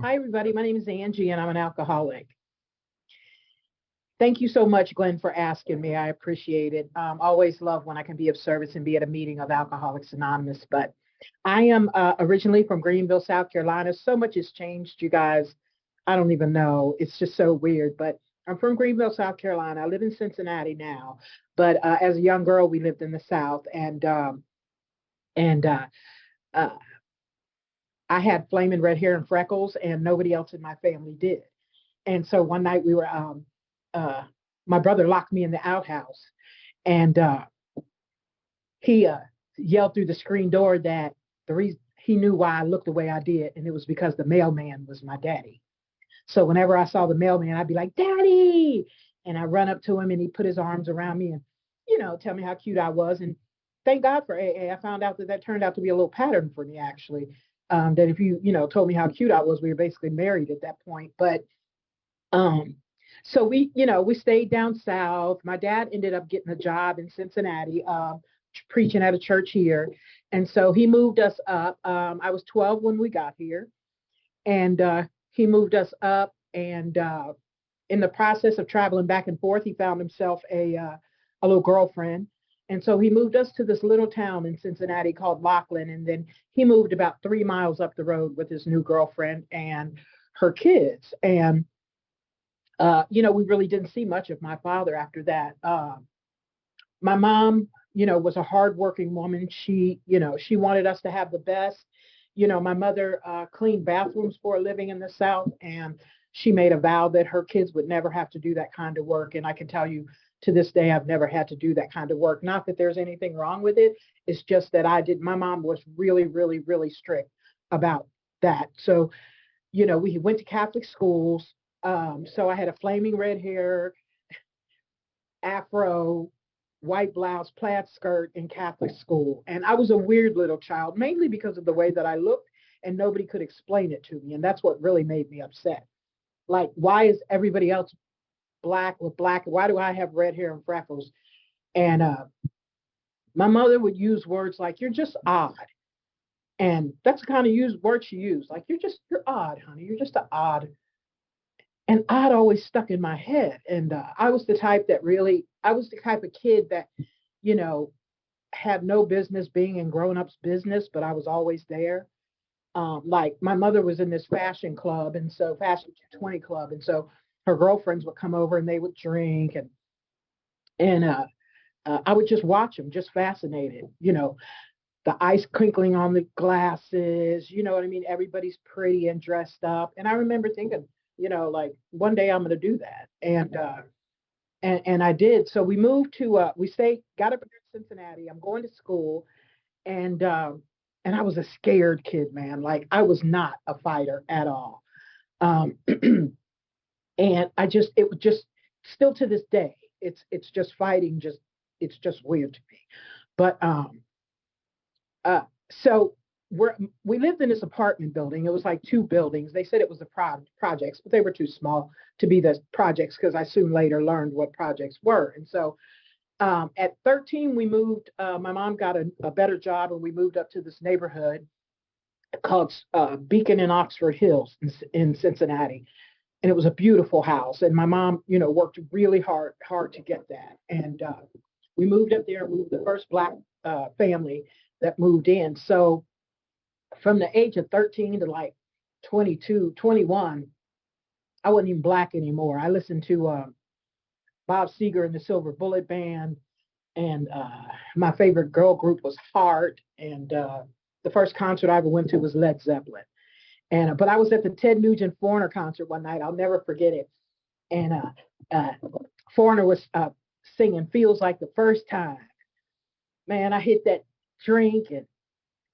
Hi, everybody. My name is Angie, and I'm an alcoholic. Thank you so much, Glenn, for asking me. I appreciate it. Always love when I can be of service and be at a meeting of Alcoholics Anonymous. But I am originally from Greeneville, South Carolina. So much has changed, you guys. I don't even know. It's just so weird. But I'm from Greenville, South Carolina. I live in Cincinnati now. But as a young girl, we lived in the South, and uh, I had flaming red hair and freckles, and nobody else in my family did. And so one night uh, my brother locked me in the outhouse, and he yelled through the screen door that the reason he knew why I looked the way I did, and it was because the mailman was my daddy. So whenever I saw the mailman, I'd be like, "Daddy!" And I run up to him, and he put his arms around me and, tell me how cute I was. And thank God for AA. I found out that that turned out to be a little pattern for me, actually. That if you told me how cute I was, we were basically married at that point. But um, so we stayed down south. My dad ended up getting a job in Cincinnati, preaching at a church here, and so he moved us up. I was 12 when we got here, and he moved us up. And in the process of traveling back and forth, he found himself a little girlfriend. And so he moved us to this little town in Cincinnati called Lachlan. And then he moved about 3 miles up the road with his new girlfriend and her kids. And we really didn't see much of my father after that. My mom, was a hardworking woman. She wanted us to have the best. My mother cleaned bathrooms for a living in the South, and she made a vow that her kids would never have to do that kind of work. And I can tell you to this day, I've never had to do that kind of work. Not that there's anything wrong with it. It's just that I did. My mom was really, really, really strict about that. So, we went to Catholic schools. So I had a flaming red hair, afro, white blouse, plaid skirt in Catholic school. And I was a weird little child, mainly because of the way that I looked, and nobody could explain it to me. And that's what really made me upset. Like, why is everybody else black with black? Why do I have red hair and freckles? And my mother would use words like, "You're just odd." And that's the kind of word she used. Like, you're odd, honey. You're just an odd. And odd always stuck in my head. And I was the type of kid that, you know, had no business being in grown-ups business, but I was always there. Like my mother was in this fashion club, and so fashion 20 club, and so her girlfriends would come over and they would drink, and I would just watch them, just fascinated. The ice crinkling on the glasses. You know what I mean? Everybody's pretty and dressed up, and I remember thinking, like one day I'm going to do that, and I did. So we moved to got up in Cincinnati. I'm going to school, and I was a scared kid, man. Like I was not a fighter at all. Um, and it was just still to this day, it's just fighting. It's just weird to me. But so we lived in this apartment building. It was like two buildings. They said it was the projects, but they were too small to be the projects because I soon later learned what projects were. And so at 13, we moved. My mom got a better job, and we moved up to this neighborhood called Beacon and Oxford Hills in Cincinnati, and it was a beautiful house. And my mom, worked really hard to get that. And we moved up there. We were the first Black family that moved in. So from the age of 13 to like 22, 21, I wasn't even Black anymore. I listened to Bob Seger and the Silver Bullet Band, and my favorite girl group was Heart. And the first concert I ever went to was Led Zeppelin. And but I was at the Ted Nugent Foreigner concert one night. I'll never forget it. And uh, Foreigner was singing "Feels Like the First Time." Man, I hit that drink, and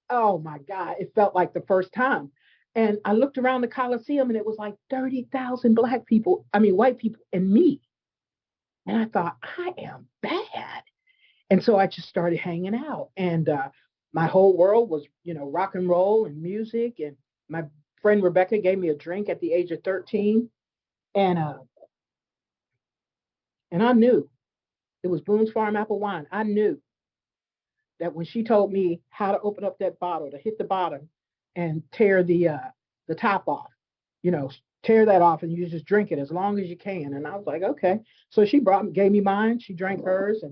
oh my God, it felt like the first time. And I looked around the Coliseum, and it was like 30,000 Black people, I mean, white people, and me. And I thought, I am bad. And so I just started hanging out. And my whole world was, rock and roll and music. And my friend Rebecca gave me a drink at the age of 13. And and I knew it was Boone's Farm apple wine. I knew that when she told me how to open up that bottle, to hit the bottom and tear the top off, you know, tear that off and you just drink it as long as you can. And I was like, okay. So she gave me mine. She drank hers.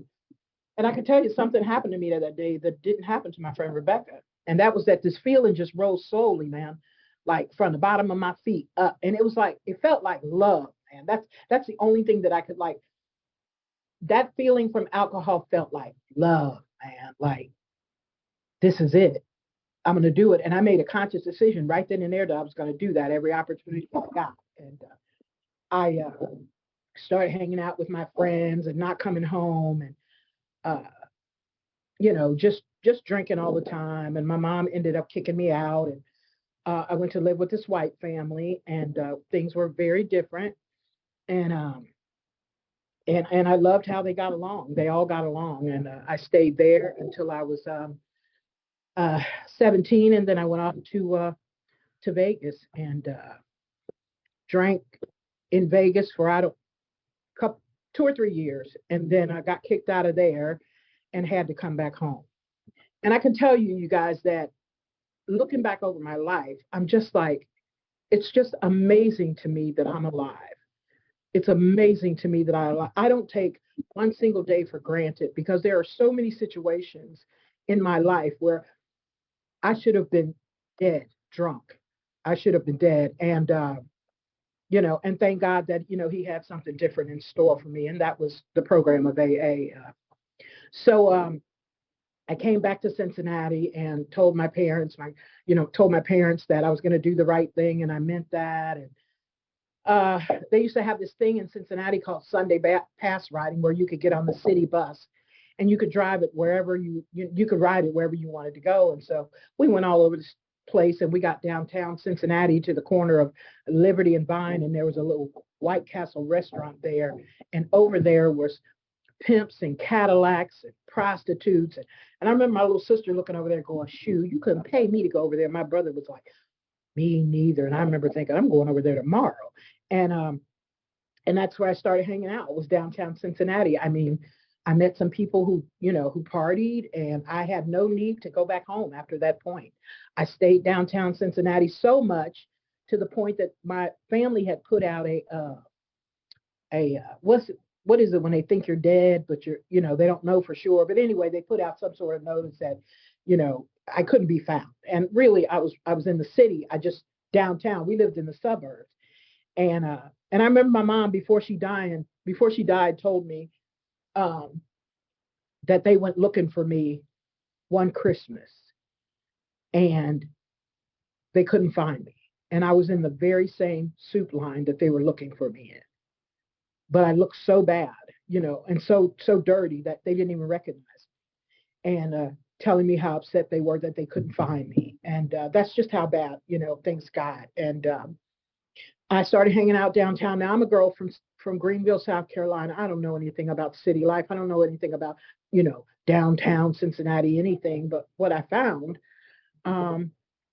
And I can tell you something happened to me that day that didn't happen to my friend Rebecca. And that was that this feeling just rose slowly, man, like from the bottom of my feet up. And it was like, it felt like love, man. That's the only thing that I could like. That feeling from alcohol felt like love, man. Like, this is it. I'm going to do it. And I made a conscious decision right then and there that I was going to do that every opportunity I got. And I started hanging out with my friends and not coming home and, uh, just drinking all the time. And my mom ended up kicking me out. And I went to live with this white family, and things were very different. And and I loved how they got along. They all got along, and I stayed there until I was uh, 17, and then I went off to Vegas and drank in Vegas for I don't couple 2 or 3 years, and then I got kicked out of there and had to come back home. And I can tell you, you guys, that looking back over my life, I'm just like, it's just amazing to me that I'm alive. It's amazing to me that I don't take one single day for granted, because there are so many situations in my life where I should have been dead, drunk. I should have been dead. And, and thank God that, he had something different in store for me. And that was the program of AA. So I came back to Cincinnati and told my parents, that I was going to do the right thing. And I meant that. And they used to have this thing in Cincinnati called Sunday pass riding, where you could get on the city bus and you could drive it wherever you could ride it wherever you wanted to go. And so we went all over this place, and we got downtown Cincinnati to the corner of Liberty and Vine, and there was a little White Castle restaurant there, and over there was pimps and Cadillacs and prostitutes. And I remember my little sister looking over there going, "Shoo, you couldn't pay me to go over there." My brother was like, "Me neither." And I remember thinking, I'm going over there tomorrow. And and that's where I started hanging out. It was downtown Cincinnati. I mean, I met some people who partied, and I had no need to go back home after that point. I stayed downtown Cincinnati so much, to the point that my family had put out what is it when they think you're dead, but they don't know for sure. But anyway, they put out some sort of notice that, I couldn't be found. And really, I was in the city. I just downtown. We lived in the suburbs. And I remember my mom, before she died, told me um, that they went looking for me one Christmas, and they couldn't find me. And I was in the very same soup line that they were looking for me in. But I looked so bad, and so dirty that they didn't even recognize me. And telling me how upset they were that they couldn't find me. And that's just how bad, things got. And I started hanging out downtown. Now, I'm a girl from Greeneville, South Carolina. I don't know anything about city life. I don't know anything about, downtown Cincinnati, anything. But what I found um,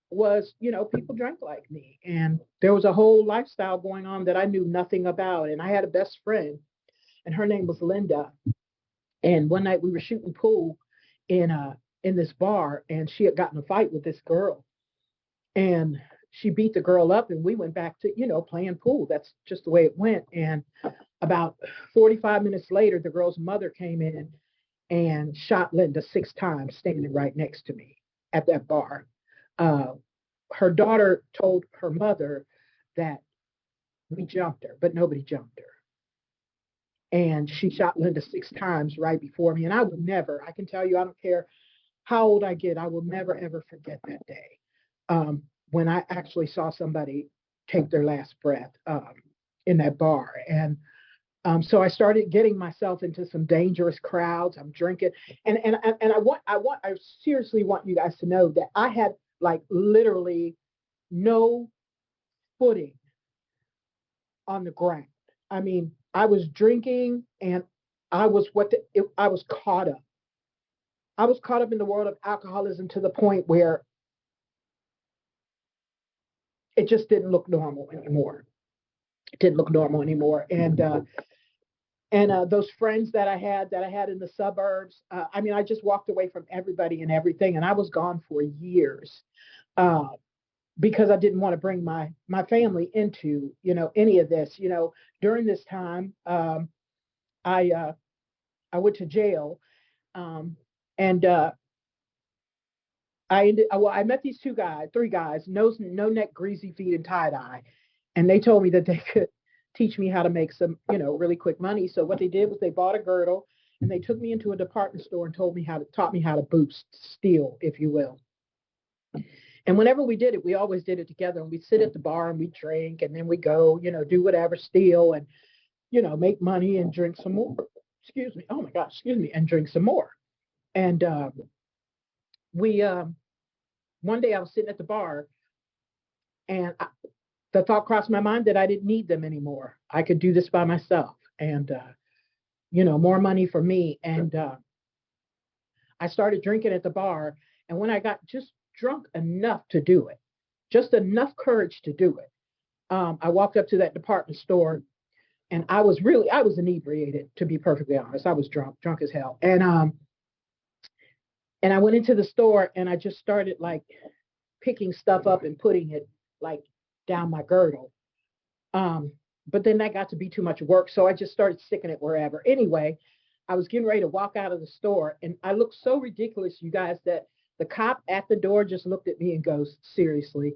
was, people drank like me. And there was a whole lifestyle going on that I knew nothing about. And I had a best friend, and her name was Linda. And one night we were shooting pool in this bar, and she had gotten a fight with this girl. And she beat the girl up, and we went back to, playing pool. That's just the way it went. And about 45 minutes later, the girl's mother came in and shot Linda 6 times, standing right next to me at that bar. Uh, Her daughter told her mother that we jumped her, but nobody jumped her. And she shot Linda 6 times right before me. And I would never, I can tell you, I don't care how old I get, I will never, ever forget that day, when I actually saw somebody take their last breath in that bar. And so I started getting myself into some dangerous crowds. I'm drinking, and I seriously want you guys to know that I had like literally no footing on the ground. I mean, I was drinking, and I was caught up. I was caught up in the world of alcoholism, to the point where it just didn't look normal anymore. It didn't look normal anymore. And those friends that I had in the suburbs, I mean, I just walked away from everybody and everything, and I was gone for years. Uh, because I didn't want to bring my family into, any of this. During this time, I I went to jail, um, and I met these three guys, no neck, greasy feet, and tie dye, and they told me that they could teach me how to make some, really quick money. So what they did was they bought a girdle and they took me into a department store and taught me how to boost steel, if you will. And whenever we did it, we always did it together. And we'd sit at the bar and we drink, and then we go, do whatever, steal, and make money and drink some more. Excuse me. Oh my gosh, excuse me, and drink some more. And we one day I was sitting at the bar, and the thought crossed my mind that I didn't need them anymore. I could do this by myself, and more money for me. And I started drinking at the bar. And when I got just drunk enough to do it, just enough courage to do it, I walked up to that department store, and I was inebriated, to be perfectly honest. I was drunk as hell. And I went into the store and I just started like picking stuff up and putting it like down my girdle. But then that got to be too much work. So I just started sticking it wherever. Anyway, I was getting ready to walk out of the store, and I looked so ridiculous, you guys, that the cop at the door just looked at me and goes, seriously.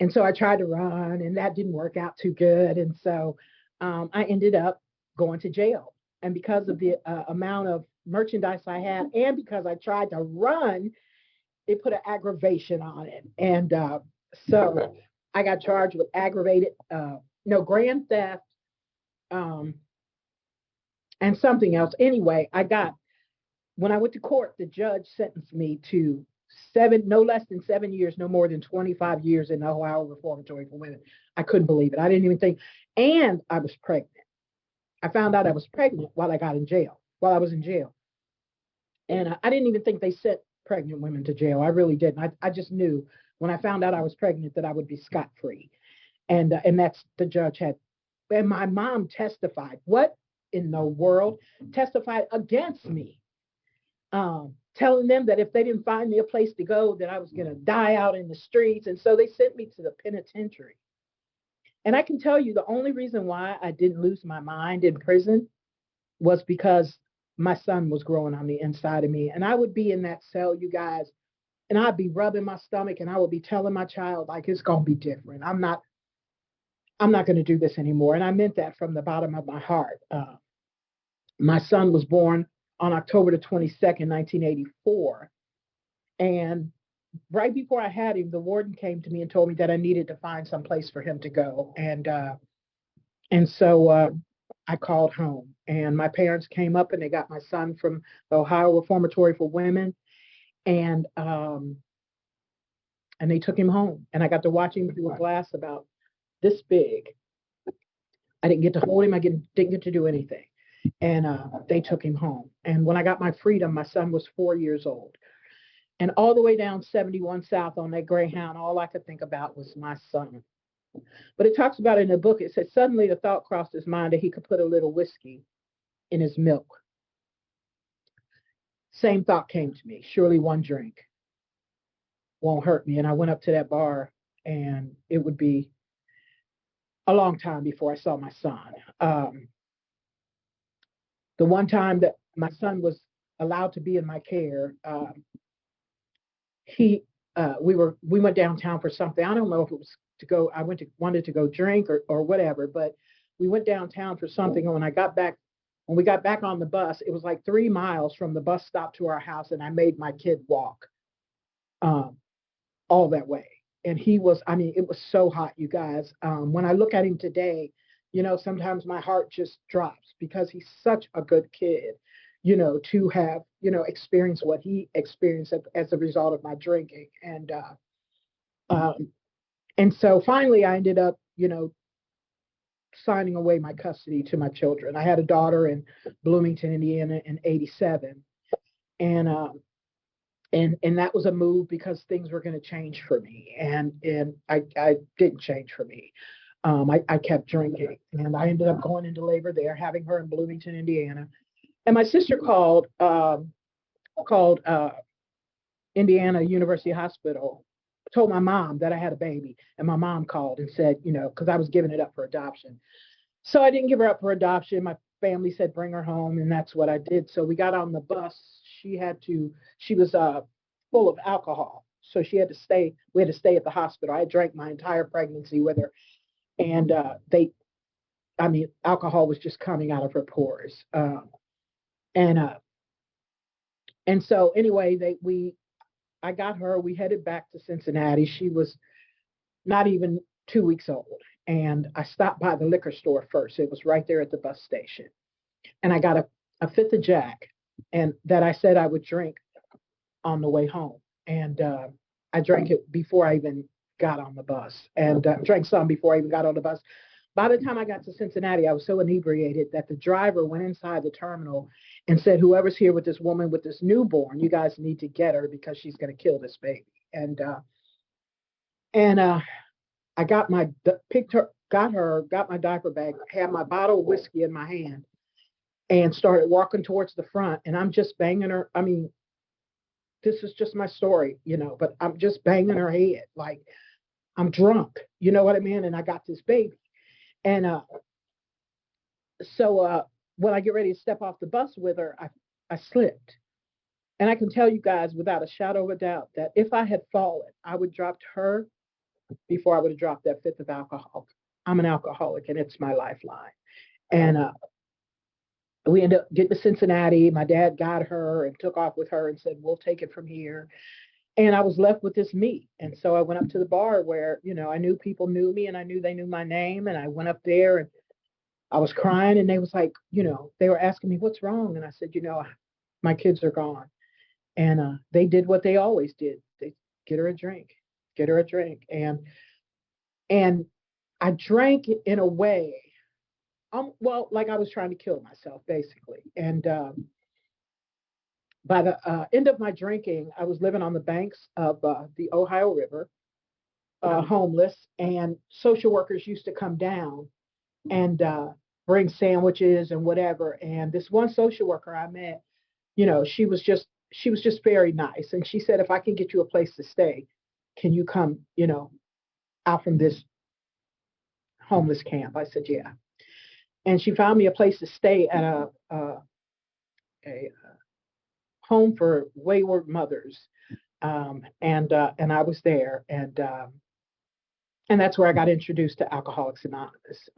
And so I tried to run, and that didn't work out too good. And so I ended up going to jail. And because of the amount of merchandise I had, and because I tried to run, it put an aggravation on it. And so I got charged with grand theft, and something else. Anyway, when I went to court, the judge sentenced me to no less than 7 years, no more than 25 years in the Ohio Reformatory for Women. I couldn't believe it. I didn't even think. And I was pregnant. I found out I was pregnant while I was in jail. And I didn't even think they sent pregnant women to jail. I really didn't. I just knew when I found out I was pregnant that I would be scot-free. And that's the judge had. And my mom testified. What in the world? Testified against me, telling them that if they didn't find me a place to go, that I was going to die out in the streets. And so they sent me to the penitentiary. And I can tell you the only reason why I didn't lose my mind in prison was because my son was growing on the inside of me. And I would be in that cell, you guys, and I'd be rubbing my stomach, and I would be telling my child, like, it's going to be different. I'm not going to do this anymore. And I meant that from the bottom of my heart. My son was born on October the 22nd, 1984. And right before I had him, the warden came to me and told me that I needed to find some place for him to go. And so I called home, and my parents came up and they got my son from the Ohio Reformatory for Women, and they took him home, and I got to watch him through a glass about this big. I didn't get to hold him. I didn't get to do anything. And they took him home. And when I got my freedom, my son was 4 years old. And all the way down 71 South on that Greyhound, all I could think about was my son. But it talks about it in the book. It said, suddenly the thought crossed his mind that he could put a little whiskey in his milk. Same thought came to me. Surely one drink won't hurt me. And I went up to that bar, and it would be a long time before I saw my son. The one time that my son was allowed to be in my care, we went downtown for something. I don't know if it was to go. Wanted to go drink or whatever, but we went downtown for something. And when we got back on the bus, it was like 3 miles from the bus stop to our house, and I made my kid walk all that way. And it was so hot, you guys. When I look at him today, sometimes my heart just drops because he's such a good kid, to have, experienced what he experienced as a result of my drinking. And so finally I ended up, signing away my custody to my children. I had a daughter in Bloomington, Indiana in 87. And that was a move because things were going to change for me. And I didn't change for me. I kept drinking, and I ended up going into labor there, having her in Bloomington, Indiana. And my sister called Indiana University Hospital told my mom that I had a baby, and my mom called and said, because I was giving it up for adoption. So I didn't give her up for adoption. My family said bring her home, and that's what I did. So we got on the bus. She was full of alcohol, so she had to stay. We had to stay at the hospital. I drank my entire pregnancy with her, and alcohol was just coming out of her pores. And uh, and so anyway, I got her. We headed back to Cincinnati. She was not even 2 weeks old. And I stopped by the liquor store first. It was right there at the bus station. And I got a fifth of Jack, and that I said I would drink on the way home. And I drank it before I even got on the bus, and drank some before I even got on the bus. By the time I got to Cincinnati, I was so inebriated that the driver went inside the terminal and said, whoever's here with this woman with this newborn, you guys need to get her because she's going to kill this baby. And I got my diaper bag, had my bottle of whiskey in my hand, and started walking towards the front. And I'm just banging her. I mean, this is just my story, but I'm just banging her head like I'm drunk. You know what I mean? And I got this baby. And so when I get ready to step off the bus with her, I slipped. And I can tell you guys without a shadow of a doubt that if I had fallen, I would have dropped her before I would have dropped that fifth of alcohol. I'm an alcoholic, and it's my lifeline. And we ended up getting to Cincinnati. My dad got her and took off with her and said, we'll take it from here. And I was left with this me. And so I went up to the bar where, I knew people knew me, and I knew they knew my name. And I went up there and I was crying, and they was like, they were asking me, what's wrong? And I said, my kids are gone. And they did what they always did. They get her a drink. And I drank in a way, like I was trying to kill myself, basically. And by the end of my drinking, I was living on the banks of the Ohio River, homeless, and social workers used to come down and bring sandwiches and whatever. And this one social worker I met, she was just very nice. And she said, if I can get you a place to stay, can you come, out from this homeless camp? I said, yeah. And she found me a place to stay at a home for wayward mothers. And I was there, and that's where I got introduced to Alcoholics Anonymous.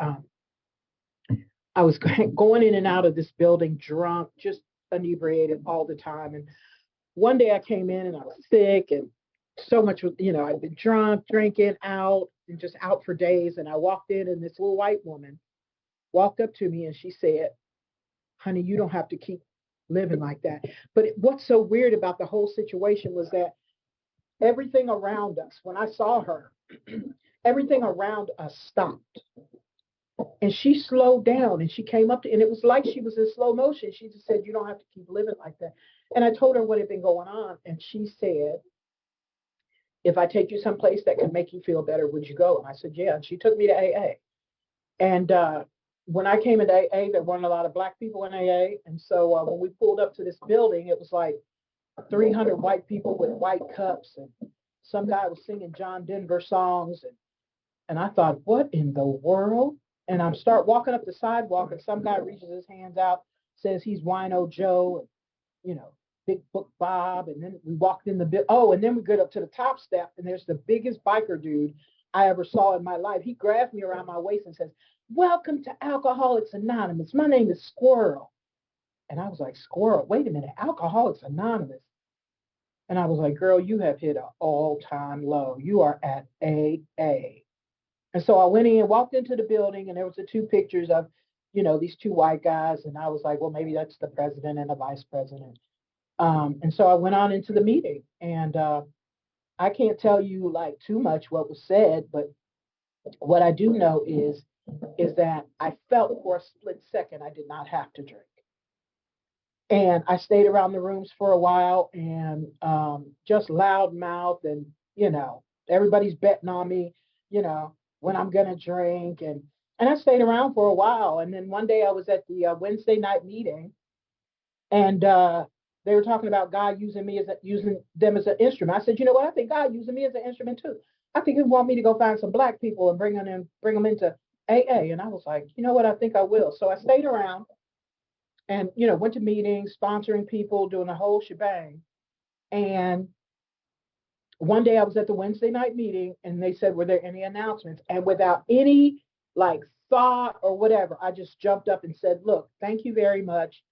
I was going in and out of this building drunk, just inebriated all the time. And one day I came in and I was sick, and so much, I'd been drunk, drinking, out, and just out for days. And I walked in, and this little white woman walked up to me, and she said, honey, you don't have to keep living like that. But what's so weird about the whole situation was that everything around us, when I saw her, everything around us stopped. And she slowed down, and she came up to, and it was like she was in slow motion. She just said, you don't have to keep living like that. And I told her what had been going on. And she said, if I take you someplace that can make you feel better, would you go? And I said, yeah. And she took me to AA. And when I came into AA, there weren't a lot of Black people in AA. And so when we pulled up to this building, it was like 300 white people with white cups. And some guy was singing John Denver songs. And I thought, what in the world? And I start walking up the sidewalk, and some guy reaches his hands out, says he's Wino Joe, and, Big Book Bob. And then we walked in and then we get up to the top step, and there's the biggest biker dude I ever saw in my life. He grabbed me around my waist and says, welcome to Alcoholics Anonymous. My name is Squirrel. And I was like, Squirrel? Wait a minute, Alcoholics Anonymous. And I was like, girl, you have hit an all-time low. You are at AA. And so I went in, walked into the building, and there was the two pictures of, these two white guys. And I was like, well, maybe that's the president and the vice president. And so I went on into the meeting, and I can't tell you like too much what was said, but what I do know is that I felt for a split second I did not have to drink. And I stayed around the rooms for a while, and just loud mouth, and, everybody's betting on me, when I'm going to drink. And I stayed around for a while. And then one day I was at the Wednesday night meeting, and they were talking about God using them as an instrument. I said, you know what? I think God using me as an instrument too. I think He want me to go find some black people and bring them into AA. And I was like, you know what? I think I will. So I stayed around and went to meetings, sponsoring people, doing the whole shebang. And one day I was at the Wednesday night meeting and they said, were there any announcements? And without any like thought or whatever, I just jumped up and said, look, thank you very much,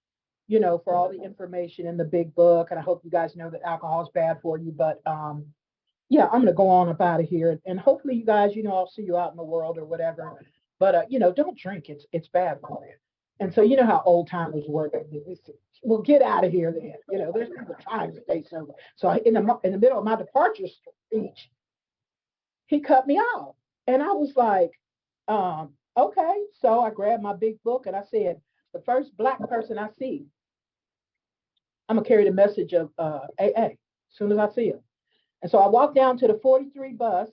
for all the information in the big book. And I hope you guys know that alcohol is bad for you. But yeah, I'm going to go on up out of here. And hopefully you guys, I'll see you out in the world or whatever. But, don't drink. It's bad for you. And so you know how old timers work. Well, get out of here then. There's people trying to stay sober. So in the middle of my departure speech, he cut me off. And I was like, okay. So I grabbed my big book and I said, the first black person I see, I'm going to carry the message of AA as soon as I see him. And so I walked down to the 43 bus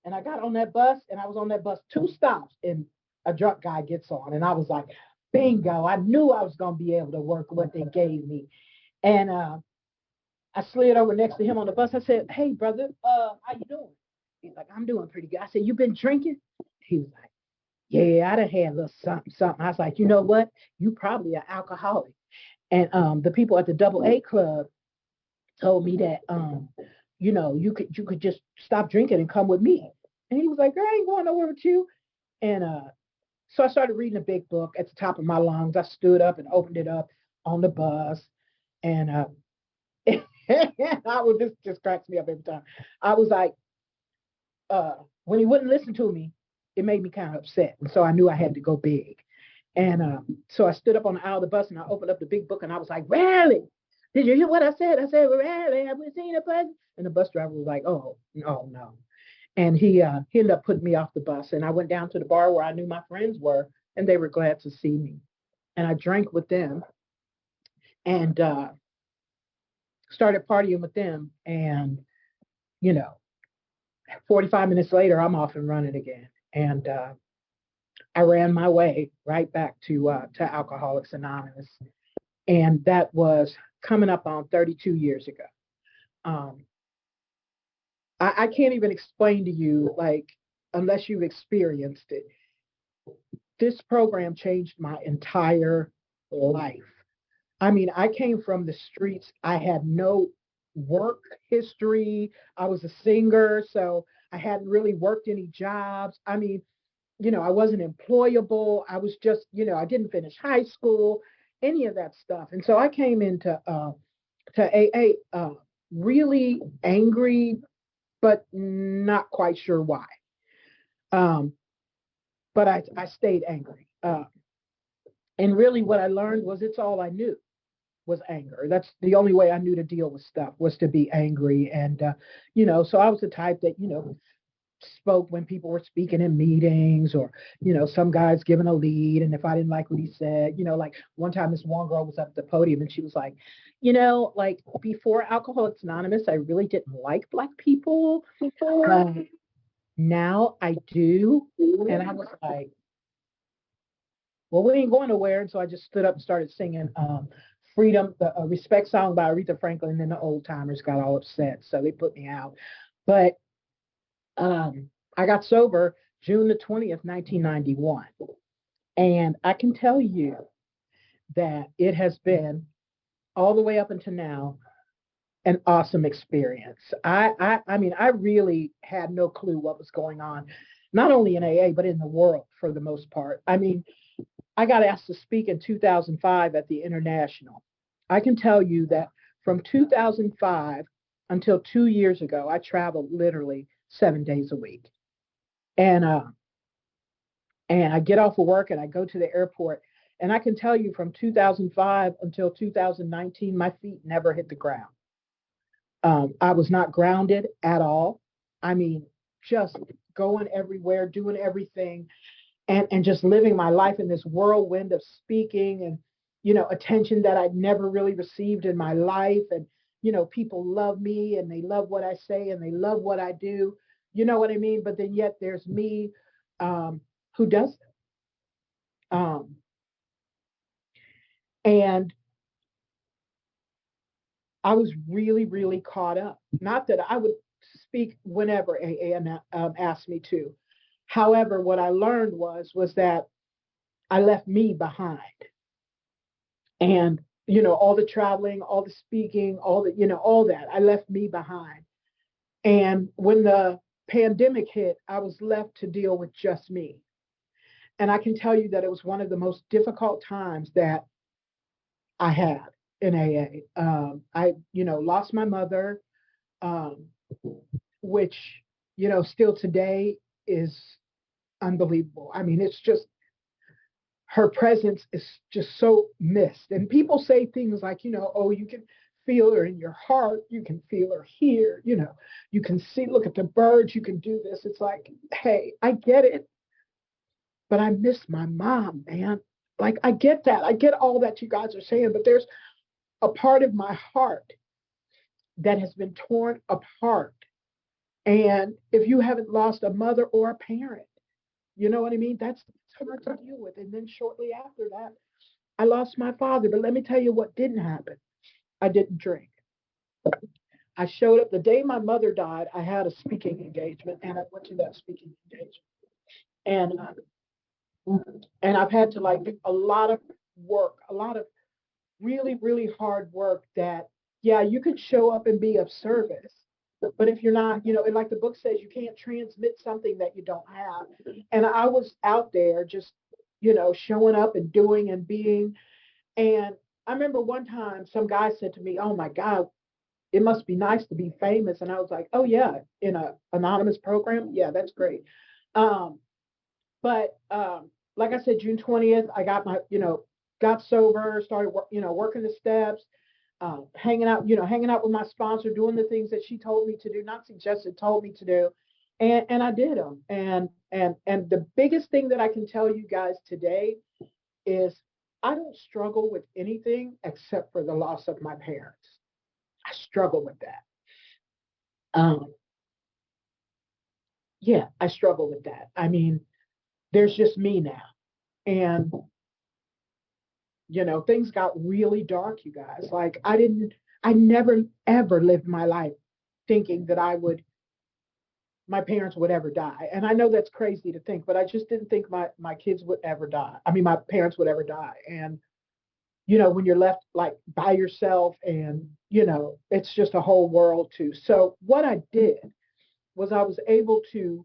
and I got on that bus and I was on that bus 2 stops and a drunk guy gets on. And I was like, bingo. I knew I was going to be able to work what they gave me. And I slid over next to him on the bus. I said, hey, brother, how you doing? He's like, I'm doing pretty good. I said, you been drinking? He was like, yeah, I done had a little something. I was like, you know what? You probably an alcoholic. And the people at the AA club told me that, you could just stop drinking and come with me. And he was like, girl, I ain't going nowhere with you. And so I started reading a big book at the top of my lungs. I stood up and opened it up on the bus. And this just cracks me up every time. I was like, when he wouldn't listen to me, it made me kind of upset. And so I knew I had to go big. And so I stood up on the aisle of the bus and I opened up the big book and I was like, Rally, did you hear what I said? I said, Rally, have we seen a person? And the bus driver was like, oh, no. And he ended up putting me off the bus. And I went down to the bar where I knew my friends were, and they were glad to see me. And I drank with them and started partying with them. And, 45 minutes later, I'm off and running again. And I ran my way right back to Alcoholics Anonymous. And that was coming up on 32 years ago. I can't even explain to you, like, unless you've experienced it. This program changed my entire life. I mean, I came from the streets. I had no work history. I was a singer, so I hadn't really worked any jobs. I mean, I wasn't employable. I was just, I didn't finish high school, any of that stuff. And so I came into to AA really angry, but not quite sure why. But I stayed angry. And really what I learned was it's all I knew was anger. That's the only way I knew to deal with stuff, was to be angry. And, so I was the type that, spoke when people were speaking in meetings, or some guys giving a lead, and if I didn't like what he said, like one time this one girl was up at the podium and she was like, like before Alcoholics Anonymous I really didn't like black people, but now I do. And I was like, well, we ain't going nowhere. And so I just stood up and started singing Freedom, the Respect song by Aretha Franklin, and then the old timers got all upset, so they put me out. But I got sober June the 20th, 1991. And I can tell you that it has been, all the way up until now, an awesome experience. I mean, I really had no clue what was going on, not only in AA, but in the world for the most part. I mean, I got asked to speak in 2005 at the International. I can tell you that from 2005 until 2 years ago, I traveled literally 7 days a week. And I get off of work and I go to the airport. And I can tell you from 2005 until 2019, my feet never hit the ground. I was not grounded at all. I mean, just going everywhere, doing everything, and just living my life in this whirlwind of speaking and, attention that I'd never really received in my life. And, people love me and they love what I say and they love what I do. You know what I mean? But then yet there's me who doesn't. And I was really, really caught up. Not that I would speak whenever AA asked me to. However, what I learned was that I left me behind, and all the traveling, all the speaking, all the all that I left me behind. And when the pandemic hit, I was left to deal with just me. And I can tell you that it was one of the most difficult times that I had in AA. I lost my mother, um, which still today is unbelievable. I mean, it's just her presence is just so missed. And people say things like, oh, you can feel her in your heart, you can feel her here, you can see, look at the birds, you can do this. It's like, hey, I get it, but I miss my mom, man. Like, I get that. I get all that you guys are saying, but there's a part of my heart that has been torn apart. And if you haven't lost a mother or a parent, you know what I mean? That's hard to deal with. And then shortly after that, I lost my father. But let me tell you what didn't happen. I didn't drink. I showed up the day my mother died. I had a speaking engagement, and I went to that speaking engagement. And I've had to like do a lot of work, a lot of really, really hard work that, yeah, you could show up and be of service. But if you're not, and like the book says, you can't transmit something that you don't have. And I was out there just, showing up and doing and being. And I remember one time some guy said to me, oh my God, it must be nice to be famous. And I was like, oh yeah, in a anonymous program. Yeah, that's great. Um, but like I said, June 20th, I got my, got sober, started, working the steps, hanging out with my sponsor, doing the things that she told me to do, not suggested, told me to do. And I did them. And the biggest thing that I can tell you guys today is I don't struggle with anything except for the loss of my parents. I struggle with that. Um, yeah, I struggle with that. I mean, there's just me now. And things got really dark, you guys. Like I never ever lived my life thinking that my parents would ever die. And I know that's crazy to think, but I just didn't think my kids would ever die. I mean, my parents would ever die. And, when you're left like by yourself and, it's just a whole world too. So what I did was I was able to,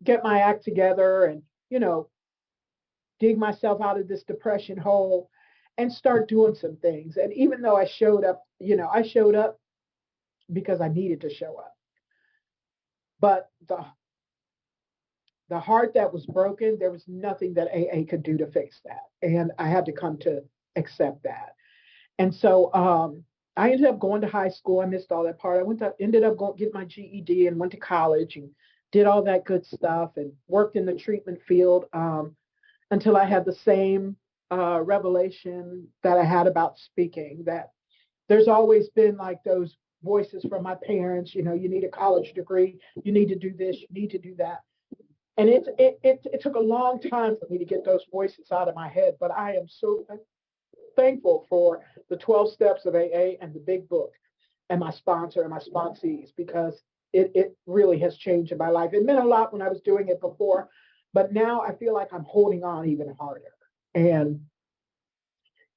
get my act together and, dig myself out of this depression hole and start doing some things. And even though I showed up, I showed up because I needed to show up. But the heart that was broken, there was nothing that AA could do to fix that. And I had to come to accept that. And so I ended up going to high school. I missed all that part. Ended up going get my GED and went to college and did all that good stuff and worked in the treatment field. Until I had the same revelation that I had about speaking, that there's always been like those voices from my parents, you need a college degree, you need to do this, you need to do that. And it took a long time for me to get those voices out of my head, but I am so thankful for the 12 steps of AA and the big book and my sponsor and my sponsees, because it really has changed in my life. It meant a lot when I was doing it before, but now I feel like I'm holding on even harder. And,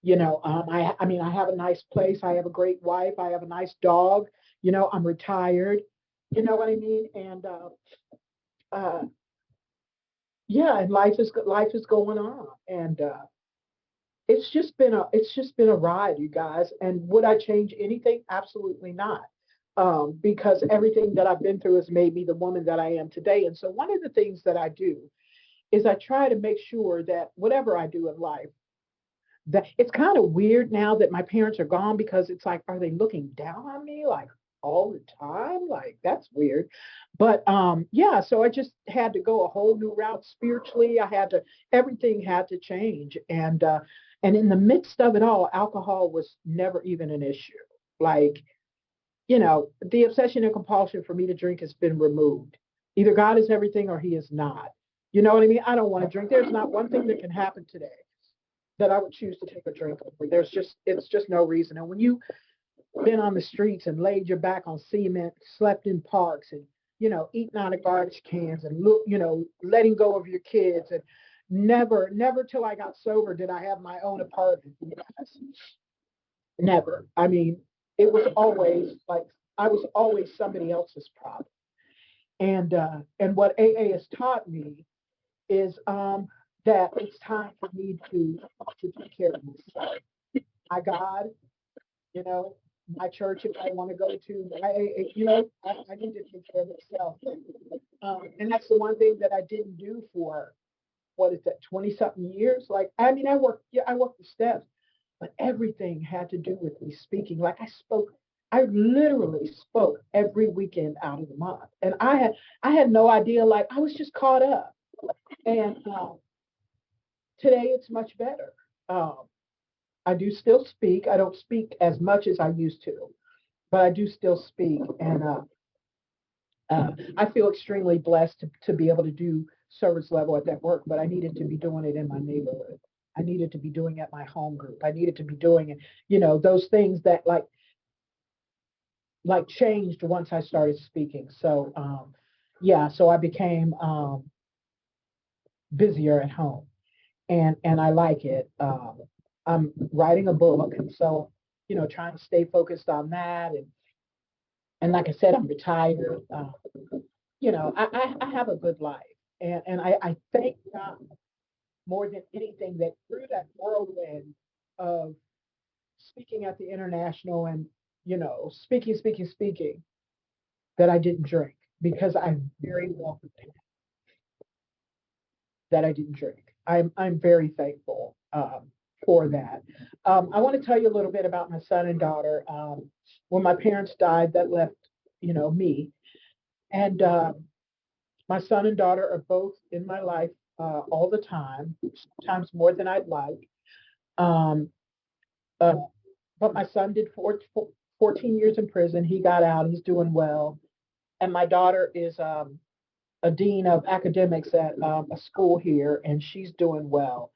I mean, I have a nice place. I have a great wife. I have a nice dog. I'm retired. You know what I mean? And uh, yeah, and life is going on. And it's just been a ride, you guys. And would I change anything? Absolutely not. Because everything that I've been through has made me the woman that I am today. And so one of the things that I do is I try to make sure that whatever I do in life, that it's kind of weird now that my parents are gone, because it's like, are they looking down on me like all the time? Like, that's weird. But yeah, so I just had to go a whole new route spiritually. Everything had to change. And in the midst of it all, alcohol was never even an issue. Like, the obsession and compulsion for me to drink has been removed. Either God is everything or he is not. You know what I mean? I don't want to drink. There's not one thing that can happen today that I would choose to take a drink over. It's just no reason. And when you've been on the streets and laid your back on cement, slept in parks, and eating out of garbage cans, and letting go of your kids, and never till I got sober did I have my own apartment. Yes. Never. I mean, it was always like I was always somebody else's problem. And what AA has taught me is that it's time for me to take care of myself. My God, you know, my church, if I want to go to, I need to take care of myself. And that's the one thing that I didn't do for what is that, 20 something years? Like, I mean, I worked the steps, but everything had to do with me speaking. Like I literally spoke every weekend out of the month. And I had no idea, like I was just caught up. And today it's much better. Um, I do still speak. I don't speak as much as I used to, but I do still speak. And I feel extremely blessed to be able to do service level at that work, but I needed to be doing it in my neighborhood. I needed to be doing it at my home group. I needed to be doing it, those things that like changed once I started speaking. So yeah, so I became busier at home, and I like it. I'm writing a book, and so trying to stay focused on that, and like I said, I'm retired. I have a good life, and I thank God more than anything that through that whirlwind of speaking at the international and speaking that I didn't drink, because I'm very well prepared that I didn't drink. I'm very thankful for that. I want to tell you a little bit about my son and daughter. When my parents died, that left me, and my son and daughter are both in my life all the time, sometimes more than I'd like. Um, uh, but my son did 14 years in prison. He got out. He's doing well. And my daughter is a dean of academics at a school here, and she's doing well.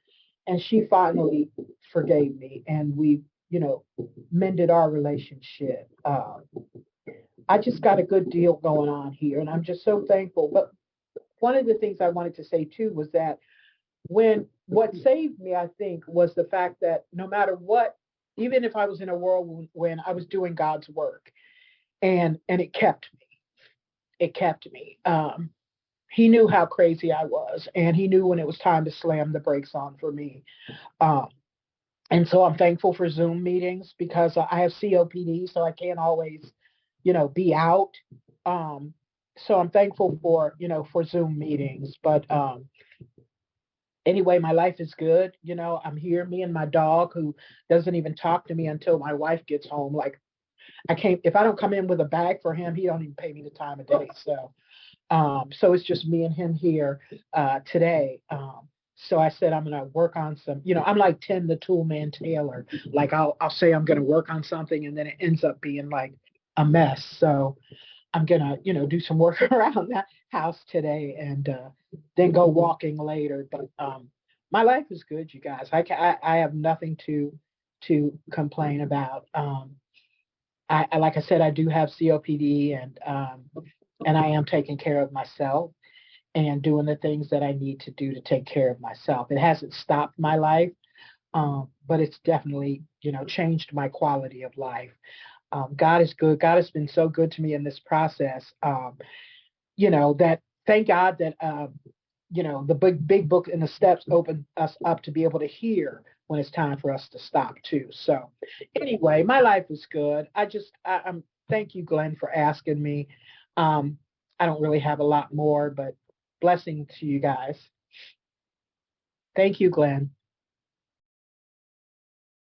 And she finally forgave me, and we, mended our relationship. I just got a good deal going on here, and I'm just so thankful. But one of the things I wanted to say too was that what saved me, I think, was the fact that no matter what, even if I was in a world when I was doing God's work, and it kept me. It kept me. He knew how crazy I was, and he knew when it was time to slam the brakes on for me. Um, and so I'm thankful for Zoom meetings, because I have COPD, so I can't always, be out. Um, so I'm thankful for Zoom meetings. But anyway, my life is good. I'm here, me and my dog, who doesn't even talk to me until my wife gets home. Like, I can't, if I don't come in with a bag for him, he don't even pay me the time of day. So it's just me and him here today. So I said I'm gonna work on some. I'm like Tim the Tool Man Taylor. Like I'll say I'm gonna work on something, and then it ends up being like a mess. So I'm gonna do some work around that house today, and then go walking later. But my life is good, you guys. I have nothing to complain about. Like I said, I do have COPD, and I am taking care of myself and doing the things that I need to do to take care of myself. It hasn't stopped my life, but it's definitely changed my quality of life. God is good. God has been so good to me in this process. That thank God that the big book and the steps open us up to be able to hear when it's time for us to stop too. So anyway, my life is good. I'm thank you, Glenn, for asking me. I don't really have a lot more, but blessing to you guys. Thank you, Glenn.